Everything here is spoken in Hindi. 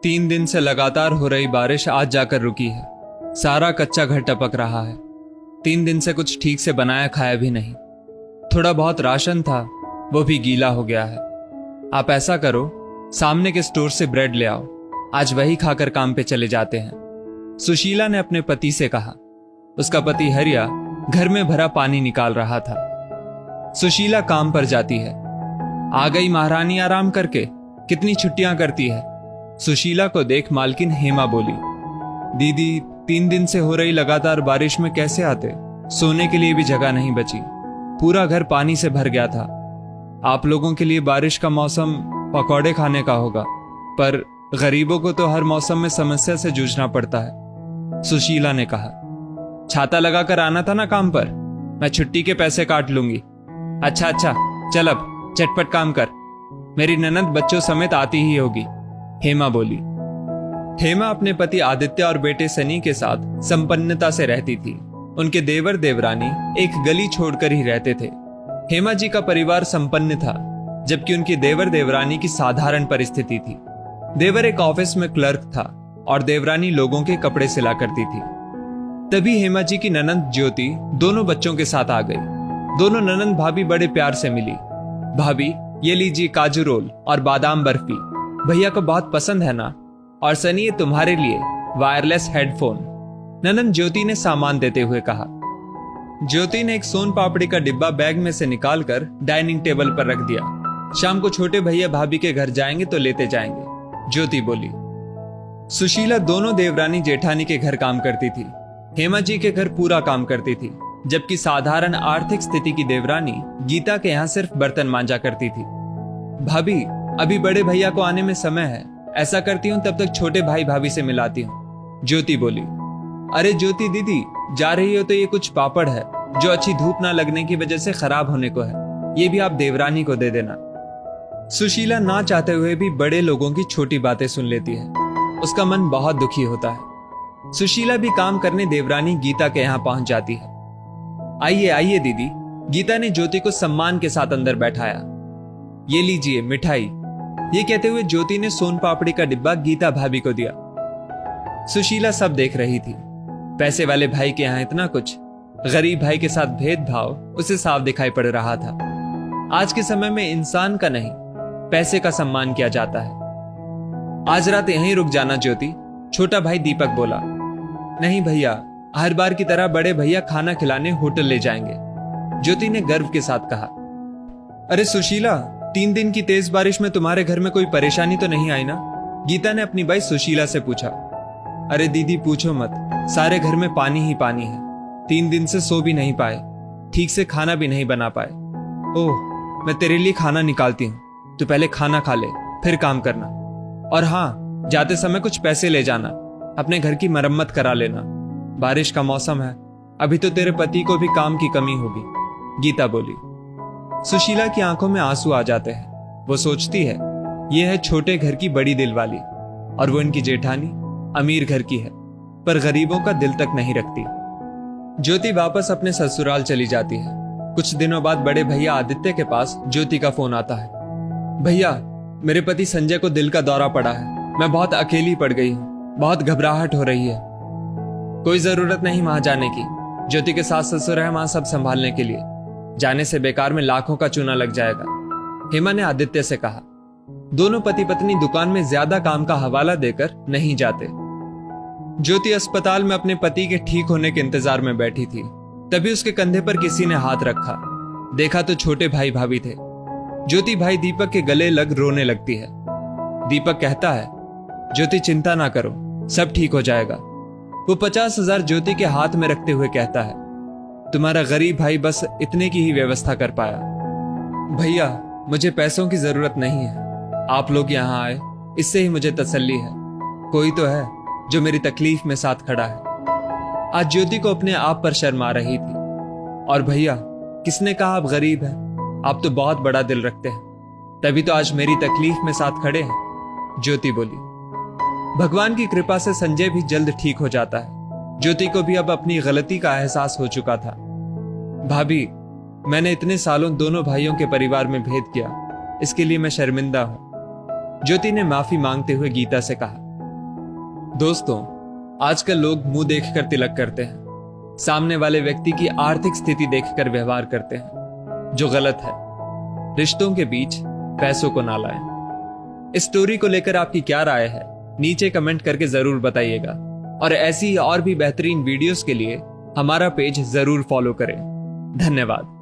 3 दिन से लगातार हो रही बारिश आज जाकर रुकी है। सारा कच्चा घर टपक रहा है। 3 दिन से कुछ ठीक से बनाया खाया भी नहीं। थोड़ा बहुत राशन था, वो भी गीला हो गया है। आप ऐसा करो, सामने के स्टोर से ब्रेड ले आओ, आज वही खाकर काम पे चले जाते हैं, सुशीला ने अपने पति से कहा। उसका पति हरिया घर में भरा पानी निकाल रहा था। सुशीला काम पर जाती है। आ गई महारानी आराम करके, कितनी छुट्टियां करती है। सुशीला को देख मालकिन हेमा बोली, दीदी 3 दिन से हो रही लगातार बारिश में कैसे आते, सोने के लिए भी जगह नहीं बची, पूरा घर पानी से भर गया था। आप लोगों के लिए बारिश का मौसम पकौड़े खाने का होगा, पर गरीबों को तो हर मौसम में समस्या से जूझना पड़ता है। सुशीला ने कहा, छाता लगाकर आना था ना काम पर, मैं छुट्टी के पैसे काट लूंगी। अच्छा अच्छा, चल अब चटपट काम कर, मेरी ननद बच्चों समेत आती ही होगी, हेमा बोली। हेमा अपने पति आदित्य और बेटे सनी के साथ संपन्नता से रहती थी। उनके देवर देवरानी एक गली छोड़कर ही रहते थे। हेमा जी का परिवार संपन्न था, जबकि उनकी देवर देवरानी की साधारण परिस्थिति थी। देवर एक ऑफिस में क्लर्क था और देवरानी लोगों के कपड़े सिला करती थी। तभी हेमा जी की ननंद ज्योति दोनों बच्चों के साथ आ गई। दोनों ननंद भाभी बड़े प्यार से मिली। भाभी, ये लीजिए काजू रोल और बादाम बर्फी, भैया को बहुत पसंद है ना, और सनी ये तुम्हारे लिए वायरलेस हेडफोन, ननंद ज्योति ने सामान देते हुए कहा। ज्योति ने एक सोन पापड़ी का डिब्बा बैग में से निकालकर डाइनिंग टेबल पर रख दिया। शाम को छोटे भैया भाभी के घर जाएंगे तो लेते जाएंगे, ज्योति बोली। सुशीला दोनों देवरानी जेठानी के घर काम करती थी। हेमा जी के घर पूरा काम करती थी, जबकि साधारण आर्थिक स्थिति की देवरानी गीता के यहाँ सिर्फ बर्तन मांजा करती थी। भाभी, अभी बड़े भैया को आने में समय है, ऐसा करती हूँ तब तक छोटे भाई भाभी से मिलाती हूँ, ज्योति बोली। अरे ज्योति दीदी, जा रही हो तो ये कुछ पापड़ है जो अच्छी धूप ना लगने की वजह से खराब होने को है, ये भी आप देवरानी को दे देना। सुशीला ना चाहते हुए भी बड़े लोगों की छोटी बातें सुन लेती है। उसका मन बहुत दुखी होता है। सुशीला भी काम करने देवरानी गीता के यहाँ पहुंच जाती है। आइए आइए दीदी, गीता ने ज्योति को सम्मान के साथ अंदर बैठाया। ये लीजिए मिठाई, ये कहते हुए ज्योति ने सोन पापड़ी का डिब्बा गीता भाभी को दिया। सुशीला सब देख रही थी। पैसे वाले भाई के यहाँ इतना कुछ, गरीब भाई के साथ भेदभाव उसे साफ दिखाई पड़ रहा था। आज के समय में इंसान का नहीं, पैसे का सम्मान किया जाता है। आज रात यहीं रुक जाना ज्योति, छोटा भाई दीपक बोला। नहीं भैया, हर बार की तरह बड़े भैया खाना खिलाने होटल ले जाएंगे, ज्योति ने गर्व के साथ कहा। अरे सुशीला, 3 दिन की तेज बारिश में तुम्हारे घर में कोई परेशानी तो नहीं आई ना, गीता ने अपनी भाई सुशीला से पूछा। अरे दीदी पूछो मत, सारे घर में पानी ही पानी है। 3 दिन से सो भी नहीं पाए, ठीक से खाना भी नहीं बना पाए। ओह, मैं तेरे लिए खाना निकालती हूँ, तू पहले खाना खा ले, फिर काम करना। और हाँ, जाते समय कुछ पैसे ले जाना, अपने घर की मरम्मत करा लेना। बारिश का मौसम है, अभी तो तेरे पति को भी काम की कमी होगी, गीता बोली। सुशीला की आंखों में आंसू आ जाते हैं। वो सोचती है, ये है छोटे घर की बड़ी दिल वाली, और वो इनकी जेठानी अमीर घर की है, पर गरीबों का दिल तक नहीं रखती। ज्योति वापस अपने ससुराल चली जाती है। कुछ दिनों बाद बड़े भैया आदित्य के पास ज्योति का फोन आता है। भैया, मेरे पति संजय को दिल का दौरा पड़ा है, मैं बहुत अकेली पड़ गई हूँ, बहुत घबराहट हो रही है। कोई जरूरत नहीं वहां जाने की, ज्योति के सास ससुर है वहां सब संभालने के लिए, जाने से बेकार में लाखों का चूना लग जाएगा, हेमा ने आदित्य से कहा। दोनों पति पत्नी दुकान में ज्यादा काम का हवाला देकर नहीं जाते। ज्योति अस्पताल में अपने पति के ठीक होने के इंतजार में बैठी थी। तभी उसके कंधे पर किसी ने हाथ रखा। देखा तो छोटे भाई भाभी थे। ज्योति भाई दीपक के गले लग रोने लगती है। दीपक कहता है, ज्योति चिंता ना करो, सब ठीक हो जाएगा। वो 50,000 ज्योति के हाथ में रखते हुए कहता है, तुम्हारा गरीब भाई बस इतने की ही व्यवस्था कर पाया। भैया, मुझे पैसों की जरूरत नहीं है, आप लोग यहाँ आए इससे ही मुझे तसल्ली है। कोई तो है जो मेरी तकलीफ में साथ खड़ा है। आज ज्योति को अपने आप पर शर्म आ रही थी। और भैया, किसने कहा आप गरीब हैं? आप तो बहुत बड़ा दिल रखते हैं, तभी तो आज मेरी तकलीफ में साथ खड़े हैं, ज्योति बोली। भगवान की कृपा से संजय भी जल्द ठीक हो जाता है। ज्योति को भी अब अपनी गलती का एहसास हो चुका था। भाभी, मैंने इतने सालों दोनों भाइयों के परिवार में भेद किया, इसके लिए मैं शर्मिंदा हूं, ज्योति ने माफी मांगते हुए गीता से कहा। दोस्तों, आजकल लोग मुंह देखकर तिलक करते हैं, सामने वाले व्यक्ति की आर्थिक स्थिति देखकर व्यवहार करते हैं, जो गलत है। रिश्तों के बीच पैसों को ना लाएं। इस स्टोरी को लेकर आपकी क्या राय है, नीचे कमेंट करके जरूर बताइएगा। और ऐसी और भी बेहतरीन वीडियोस के लिए हमारा पेज जरूर फॉलो करें। धन्यवाद।